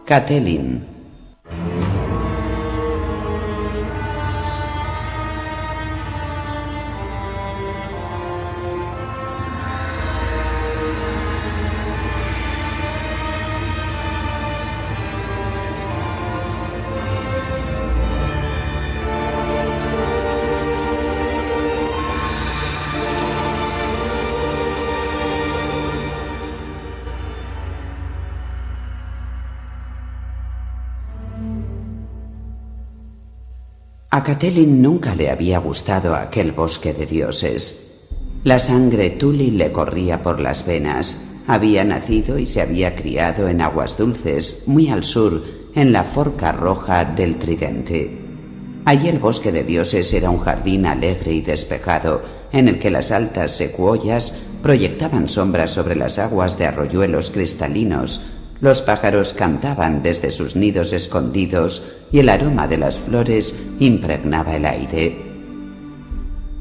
Catelyn. A Catelyn nunca le había gustado aquel bosque de dioses. La sangre Tully le corría por las venas. Había nacido y se había criado en Aguas Dulces, muy al sur, en la forca roja del Tridente. Allí el bosque de dioses era un jardín alegre y despejado, en el que las altas secuoyas proyectaban sombras sobre las aguas de arroyuelos cristalinos. Los pájaros cantaban desde sus nidos escondidos y el aroma de las flores impregnaba el aire.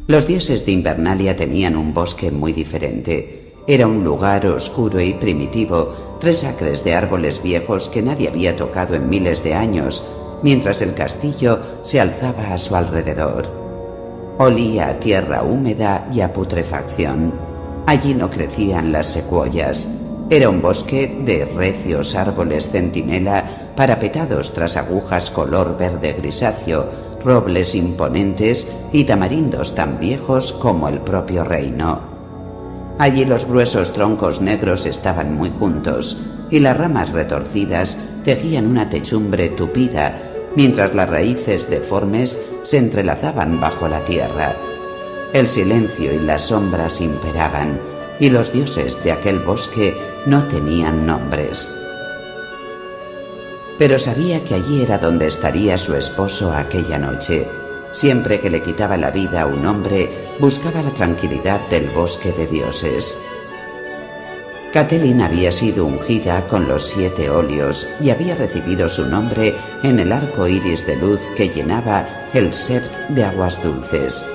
Los dioses de Invernalia tenían un bosque muy diferente. Era un lugar oscuro y primitivo, 3 acres de árboles viejos que nadie había tocado en miles de años, mientras el castillo se alzaba a su alrededor. Olía a tierra húmeda y a putrefacción. Allí no crecían las secuoyas. Era un bosque de recios árboles centinela parapetados tras agujas color verde grisáceo, robles imponentes y tamarindos tan viejos como el propio reino. Allí los gruesos troncos negros estaban muy juntos y las ramas retorcidas tejían una techumbre tupida, mientras las raíces deformes se entrelazaban bajo la tierra. El silencio y las sombras imperaban, y los dioses de aquel bosque no tenían nombres. Pero sabía que allí era donde estaría su esposo aquella noche. Siempre que le quitaba la vida a un hombre, buscaba la tranquilidad del bosque de dioses. Catelyn había sido ungida con los 7 óleos y había recibido su nombre en el arco iris de luz que llenaba el Sept de Aguas Dulces.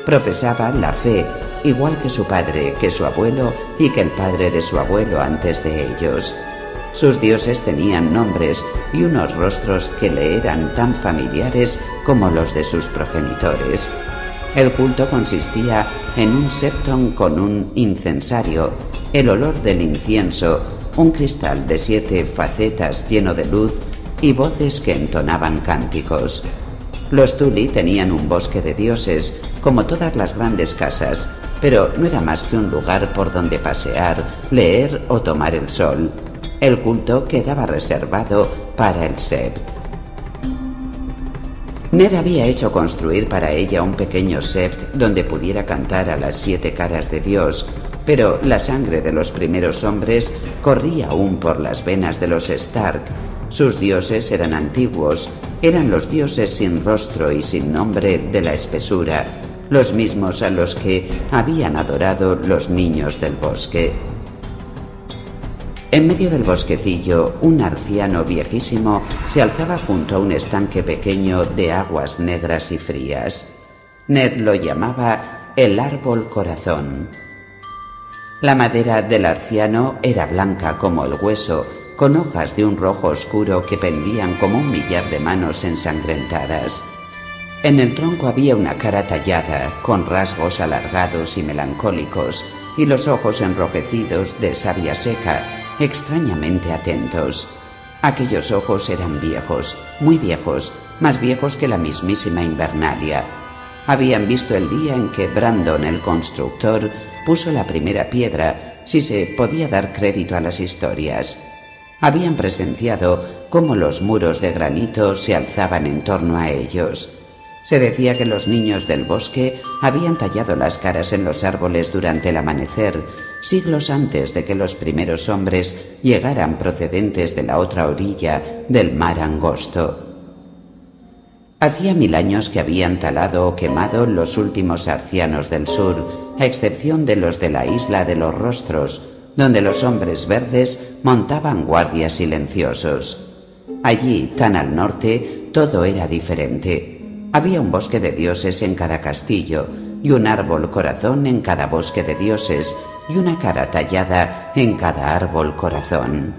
Profesaba la fe, igual que su padre, que su abuelo y que el padre de su abuelo antes de ellos. Sus dioses tenían nombres y unos rostros que le eran tan familiares como los de sus progenitores. El culto consistía en un septon con un incensario, el olor del incienso, un cristal de 7 facetas lleno de luz y voces que entonaban cánticos. Los Tully tenían un bosque de dioses, como todas las grandes casas, pero no era más que un lugar por donde pasear, leer o tomar el sol. El culto quedaba reservado para el Sept. Ned había hecho construir para ella un pequeño Sept donde pudiera cantar a las 7 caras de Dios, pero la sangre de los primeros hombres corría aún por las venas de los Stark. Sus dioses eran antiguos, eran los dioses sin rostro y sin nombre de la espesura, los mismos a los que habían adorado los niños del bosque. En medio del bosquecillo, un arciano viejísimo se alzaba junto a un estanque pequeño de aguas negras y frías. Ned lo llamaba el árbol corazón. La madera del arciano era blanca como el hueso, con hojas de un rojo oscuro que pendían como un millar de manos ensangrentadas. En el tronco había una cara tallada, con rasgos alargados y melancólicos, y los ojos enrojecidos de savia seca, extrañamente atentos. Aquellos ojos eran viejos, muy viejos, más viejos que la mismísima Invernalia. Habían visto el día en que Brandon el constructor puso la primera piedra, si se podía dar crédito a las historias. Habían presenciado cómo los muros de granito se alzaban en torno a ellos. Se decía que los niños del bosque habían tallado las caras en los árboles durante el amanecer, siglos antes de que los primeros hombres llegaran procedentes de la otra orilla del mar angosto. Hacía 1000 años que habían talado o quemado los últimos arcianos del sur, a excepción de los de la isla de los rostros, donde los hombres verdes montaban guardias silenciosos. Allí, tan al norte, todo era diferente. Había un bosque de dioses en cada castillo, y un árbol corazón en cada bosque de dioses, y una cara tallada en cada árbol corazón.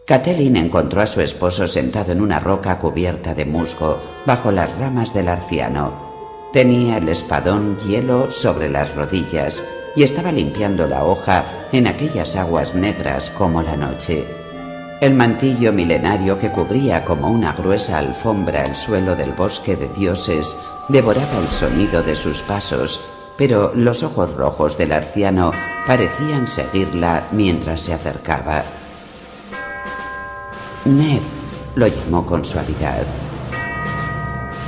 Catelyn encontró a su esposo sentado en una roca cubierta de musgo, bajo las ramas del arciano. Tenía el espadón hielo sobre las rodillas y estaba limpiando la hoja en aquellas aguas negras como la noche. El mantillo milenario que cubría como una gruesa alfombra el suelo del bosque de dioses devoraba el sonido de sus pasos, pero los ojos rojos del arciano parecían seguirla mientras se acercaba. «Ned», lo llamó con suavidad.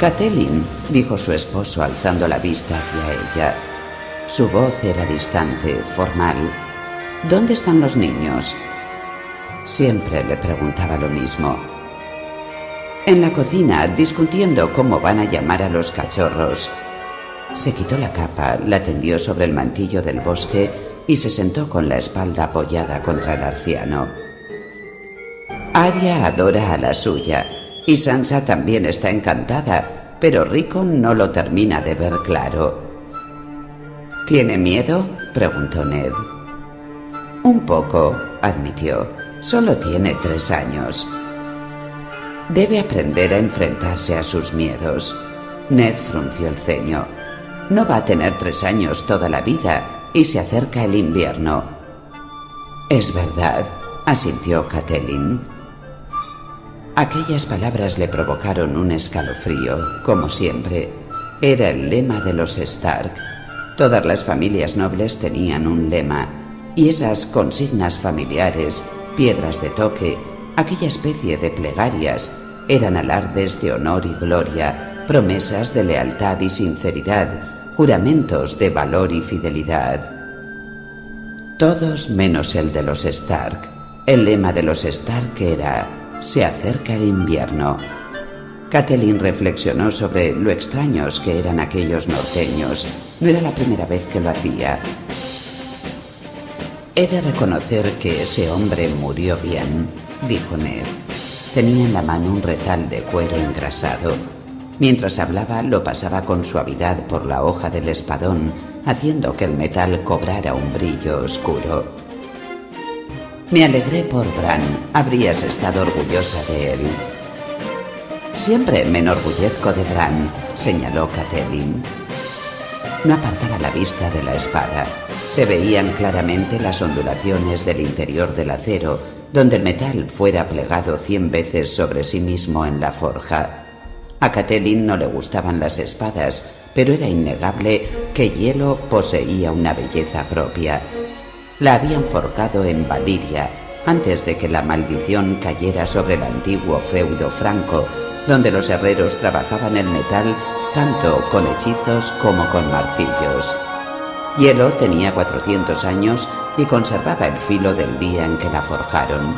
«Catelyn», dijo su esposo alzando la vista hacia ella. Su voz era distante, formal. «¿Dónde están los niños?» Siempre le preguntaba lo mismo. «En la cocina, discutiendo cómo van a llamar a los cachorros». Se quitó la capa, la tendió sobre el mantillo del bosque y se sentó con la espalda apoyada contra el arciano. Arya adora a la suya y Sansa también está encantada, pero Rickon no lo termina de ver claro. «¿Tiene miedo?», preguntó Ned. «Un poco», admitió. «Solo tiene 3 años». «Debe aprender a enfrentarse a sus miedos». Ned frunció el ceño. «No va a tener 3 años toda la vida y se acerca el invierno». «Es verdad», asintió Catelyn. Aquellas palabras le provocaron un escalofrío, como siempre. Era el lema de los Stark. Todas las familias nobles tenían un lema, y esas consignas familiares, piedras de toque, aquella especie de plegarias, eran alardes de honor y gloria, promesas de lealtad y sinceridad, juramentos de valor y fidelidad. Todos menos el de los Stark. El lema de los Stark era: «Se acerca el invierno». Catelyn reflexionó sobre lo extraños que eran aquellos norteños. No era la primera vez que lo hacía. «He de reconocer que ese hombre murió bien», dijo Ned. Tenía en la mano un retal de cuero engrasado. Mientras hablaba, lo pasaba con suavidad por la hoja del espadón, haciendo que el metal cobrara un brillo oscuro. «Me alegré por Bran. Habrías estado orgullosa de él». «Siempre me enorgullezco de Bran», señaló Catelyn. No apartaba la vista de la espada. Se veían claramente las ondulaciones del interior del acero, donde el metal fuera plegado 100 veces sobre sí mismo en la forja. A Catelyn no le gustaban las espadas, pero era innegable que Hielo poseía una belleza propia. La habían forjado en Valiria, antes de que la maldición cayera sobre el antiguo feudo franco, donde los herreros trabajaban el metal tanto con hechizos como con martillos. Hielo tenía 400 años y conservaba el filo del día en que la forjaron.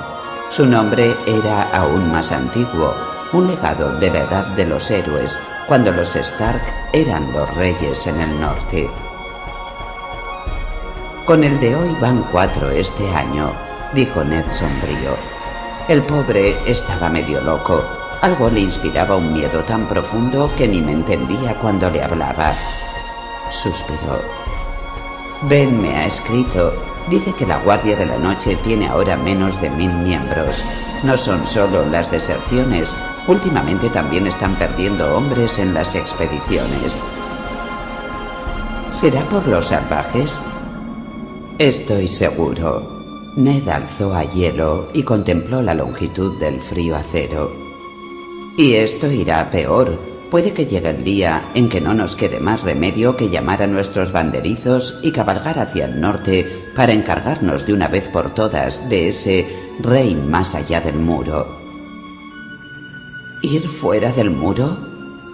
Su nombre era aún más antiguo, un legado de la edad de los héroes, cuando los Stark eran los reyes en el norte. «Con el de hoy van 4 este año», dijo Ned sombrío. El pobre estaba medio loco. Algo le inspiraba un miedo tan profundo que ni me entendía cuando le hablaba. Suspiró. «Ben me ha escrito. Dice que la Guardia de la Noche tiene ahora menos de 1000 miembros. No son solo las deserciones. Últimamente también están perdiendo hombres en las expediciones». «¿Será por los salvajes?» «Estoy seguro». Ned alzó a Hielo y contempló la longitud del frío acero. «Y esto irá peor. Puede que llegue el día en que no nos quede más remedio que llamar a nuestros banderizos y cabalgar hacia el norte para encargarnos de una vez por todas de ese rey más allá del muro». ¿Ir fuera del muro?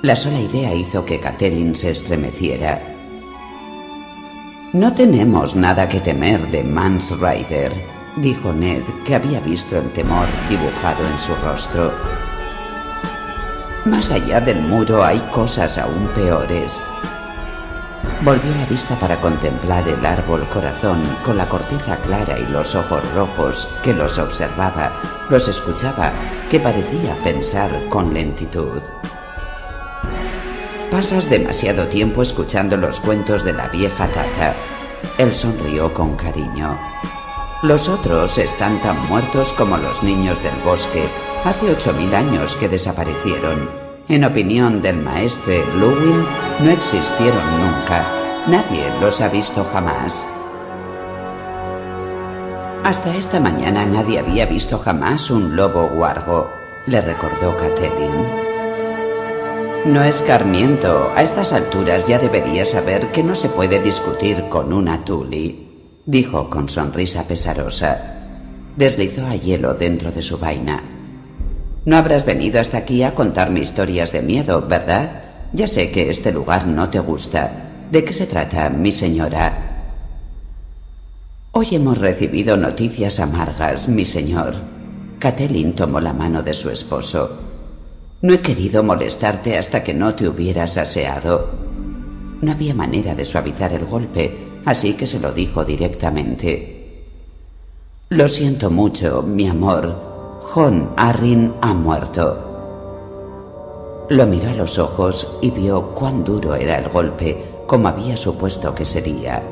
La sola idea hizo que Catelyn se estremeciera. «No tenemos nada que temer de Mance Rayder», dijo Ned, que había visto el temor dibujado en su rostro. «Más allá del muro hay cosas aún peores». Volvió la vista para contemplar el árbol corazón con la corteza clara y los ojos rojos, que los observaba, los escuchaba, que parecía pensar con lentitud. «Pasas demasiado tiempo escuchando los cuentos de la vieja Tata». Él sonrió con cariño. Los otros están tan muertos como los niños del bosque. Hace 8000 años que desaparecieron. En opinión del maestre Llewellyn, no existieron nunca. Nadie los ha visto jamás. Hasta esta mañana nadie había visto jamás un lobo huargo, le recordó Catelyn. No escarmiento, a estas alturas ya deberías saber que no se puede discutir con una Tully, dijo con sonrisa pesarosa. Deslizó a Hielo dentro de su vaina. No habrás venido hasta aquí a contarme historias de miedo, ¿verdad? Ya sé que este lugar no te gusta. ¿De qué se trata, mi señora? Hoy hemos recibido noticias amargas, mi señor. Catelyn tomó la mano de su esposo. No he querido molestarte hasta que no te hubieras aseado. No había manera de suavizar el golpe, así que se lo dijo directamente. Lo siento mucho, mi amor. Jon Arryn ha muerto. Lo miró a los ojos y vio cuán duro era el golpe, como había supuesto que sería.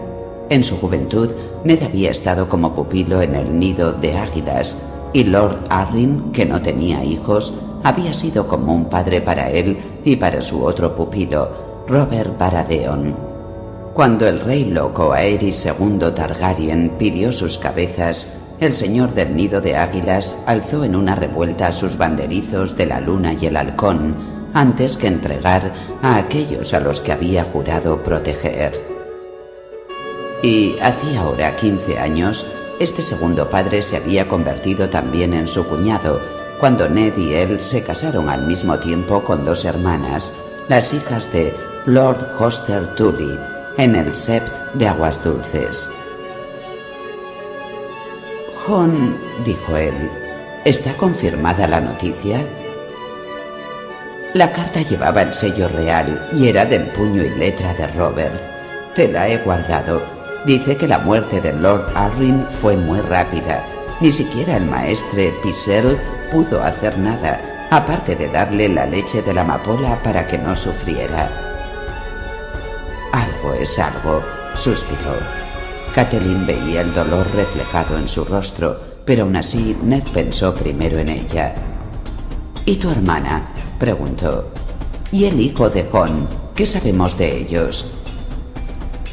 En su juventud, Ned había estado como pupilo en el nido de águilas, y Lord Arryn, que no tenía hijos, había sido como un padre para él y para su otro pupilo, Robert Baratheon. Cuando el rey loco Aerys II Targaryen pidió sus cabezas, el señor del nido de águilas alzó en una revuelta a sus banderizos de la luna y el halcón, antes que entregar a aquellos a los que había jurado proteger. Y hacía ahora 15 años, este segundo padre se había convertido también en su cuñado, cuando Ned y él se casaron al mismo tiempo con dos hermanas, las hijas de Lord Hoster Tully, en el Sept de Aguas Dulces. Jon, dijo él, ¿está confirmada la noticia? La carta llevaba el sello real y era del puño y letra de Robert. Te la he guardado. Dice que la muerte de Lord Arryn fue muy rápida. Ni siquiera el maestre Pycelle pudo hacer nada, aparte de darle la leche de la amapola para que no sufriera. Algo es algo, suspiró. Catelyn veía el dolor reflejado en su rostro, pero aún así Ned pensó primero en ella. ¿Y tu hermana?, preguntó. ¿Y el hijo de Jon? ¿Qué sabemos de ellos?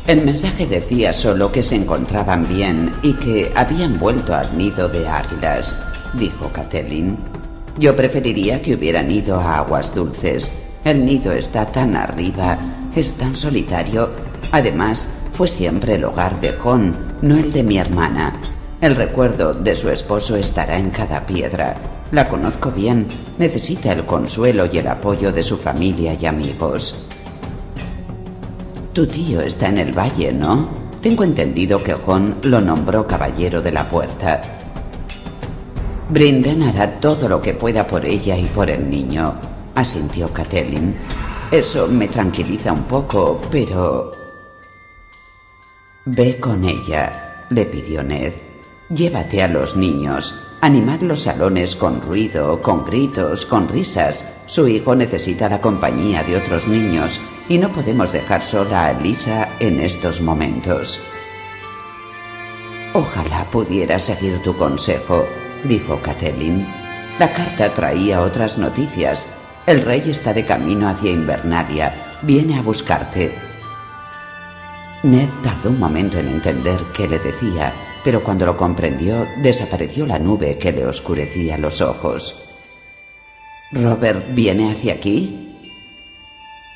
El mensaje decía solo que se encontraban bien y que habían vuelto al nido de águilas, dijo Catelyn. Yo preferiría que hubieran ido a Aguas Dulces. El nido está tan arriba, es tan solitario. Además, fue siempre el hogar de Jon, no el de mi hermana. El recuerdo de su esposo estará en cada piedra. La conozco bien, necesita el consuelo y el apoyo de su familia y amigos. Tu tío está en el valle, ¿no? Tengo entendido que Jon lo nombró caballero de la puerta. Brynden hará todo lo que pueda por ella y por el niño, asintió Catelyn. Eso me tranquiliza un poco, pero... Ve con ella, le pidió Ned. Llévate a los niños. Animad los salones con ruido, con gritos, con risas. Su hijo necesita la compañía de otros niños y no podemos dejar sola a Lysa en estos momentos. Ojalá pudiera seguir tu consejo, dijo Catelyn. La carta traía otras noticias. El rey está de camino hacia Invernalia. Viene a buscarte. Ned tardó un momento en entender qué le decía, pero cuando lo comprendió, desapareció la nube que le oscurecía los ojos. ¿Robert viene hacia aquí?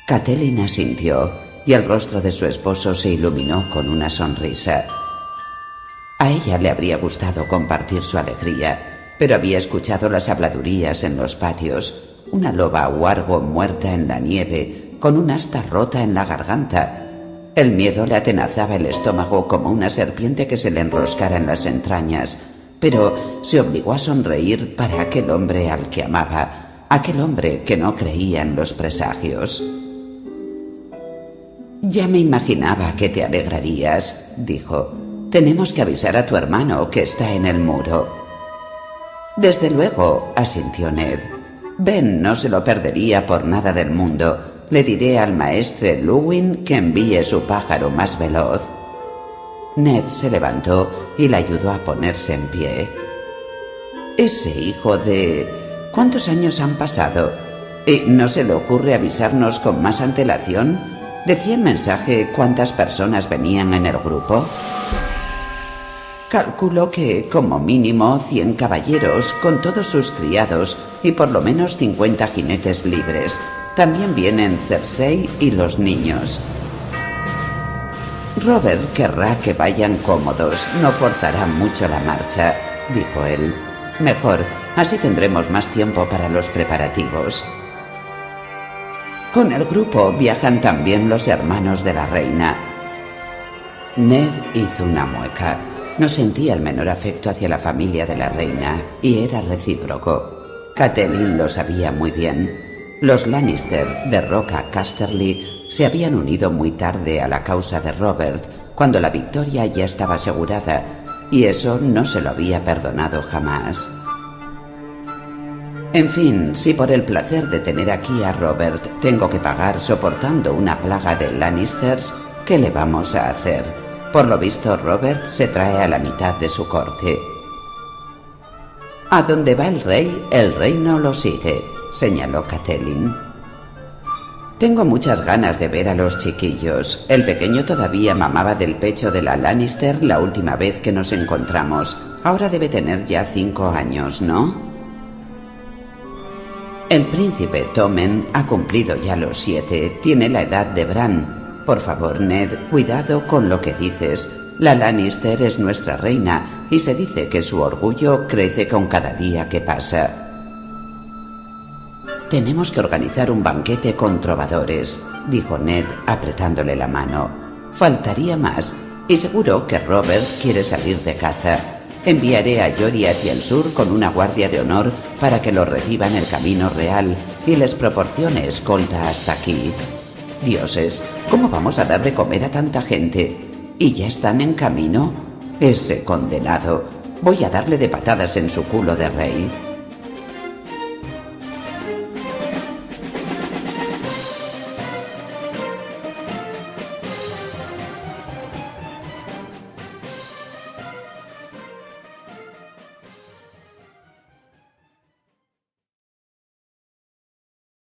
Catelyn asintió, y el rostro de su esposo se iluminó con una sonrisa. A ella le habría gustado compartir su alegría, pero había escuchado las habladurías en los patios, una loba huargo muerta en la nieve, con un asta rota en la garganta. El miedo le atenazaba el estómago como una serpiente que se le enroscara en las entrañas, pero se obligó a sonreír para aquel hombre al que amaba, aquel hombre que no creía en los presagios. Ya me imaginaba que te alegrarías, dijo. Tenemos que avisar a tu hermano que está en el muro. Desde luego, asintió Ned. Ben no se lo perdería por nada del mundo. Le diré al maestre Luwin que envíe su pájaro más veloz. Ned se levantó y la ayudó a ponerse en pie. Ese hijo de... ¿Cuántos años han pasado? ¿No se le ocurre avisarnos con más antelación? ¿Decía el mensaje cuántas personas venían en el grupo? Calculo que, como mínimo, 100 caballeros, con todos sus criados, y por lo menos 50 jinetes libres. También vienen Cersei y los niños. Robert querrá que vayan cómodos, no forzará mucho la marcha, dijo él. Mejor, así tendremos más tiempo para los preparativos. Con el grupo viajan también los hermanos de la reina. Ned hizo una mueca. No sentía el menor afecto hacia la familia de la reina, y era recíproco. Catelyn lo sabía muy bien. Los Lannister de Roca Casterly se habían unido muy tarde a la causa de Robert, cuando la victoria ya estaba asegurada, y eso no se lo había perdonado jamás. En fin, si por el placer de tener aquí a Robert tengo que pagar soportando una plaga de Lannisters, ¿qué le vamos a hacer? Por lo visto, Robert se trae a la mitad de su corte. A donde va el reino lo sigue, señaló Catelyn. Tengo muchas ganas de ver a los chiquillos. El pequeño todavía mamaba del pecho de la Lannister la última vez que nos encontramos. Ahora debe tener ya 5 años, ¿no? El príncipe Tommen ha cumplido ya los 7. Tiene la edad de Bran. Por favor, Ned, cuidado con lo que dices. La Lannister es nuestra reina y se dice que su orgullo crece con cada día que pasa. Tenemos que organizar un banquete con trovadores, dijo Ned apretándole la mano. Faltaría más, y seguro que Robert quiere salir de caza. Enviaré a Jory hacia el sur con una guardia de honor para que lo reciba en el camino real y les proporcione escolta hasta aquí. Dioses, ¿cómo vamos a dar de comer a tanta gente? ¿Y ya están en camino? Ese condenado. Voy a darle de patadas en su culo de rey.